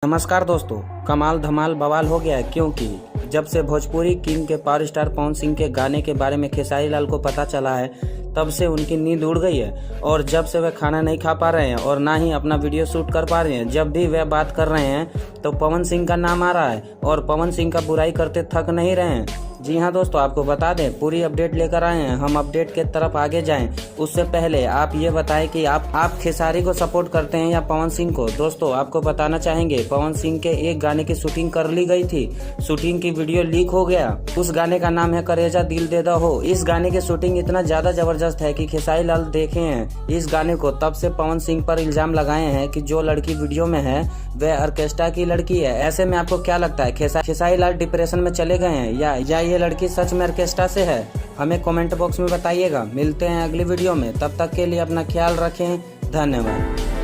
नमस्कार दोस्तों, कमाल धमाल बवाल हो गया है क्योंकि जब से भोजपुरी किंग के पावर स्टार पवन सिंह के गाने के बारे में खेसारी लाल को पता चला है, तब से उनकी नींद उड़ गई है। और जब से वे खाना नहीं खा पा रहे हैं और ना ही अपना वीडियो शूट कर पा रहे हैं, जब भी वे बात कर रहे हैं तो पवन सिंह का नाम आ रहा है और पवन सिंह का बुराई करते थक नहीं रहे हैं। जी हाँ दोस्तों, आपको बता दें, पूरी अपडेट लेकर आए हैं। हम अपडेट के तरफ आगे जाएं उससे पहले आप ये बताएं कि आप खेसारी को सपोर्ट करते हैं या पवन सिंह को। दोस्तों आपको बताना चाहेंगे, पवन सिंह के एक गाने की शूटिंग कर ली गई थी, शूटिंग की वीडियो लीक हो गया। उस गाने का नाम है करेजा दिल दे दो हो। इस गाने की शूटिंग इतना ज्यादा जबरदस्त है कि खेसारी लाल देखे हैं इस गाने को, तब से पवन सिंह पर इल्जाम लगाए हैं कि जो लड़की वीडियो में है वह ऑर्केस्ट्रा की लड़की है। ऐसे में आपको क्या लगता है, खेसारी लाल डिप्रेशन में चले गए हैं या ये लड़की सच में ऑर्केस्ट्रा से है? हमें कमेंट बॉक्स में बताइएगा। मिलते हैं अगली वीडियो में, तब तक के लिए अपना ख्याल रखें। धन्यवाद।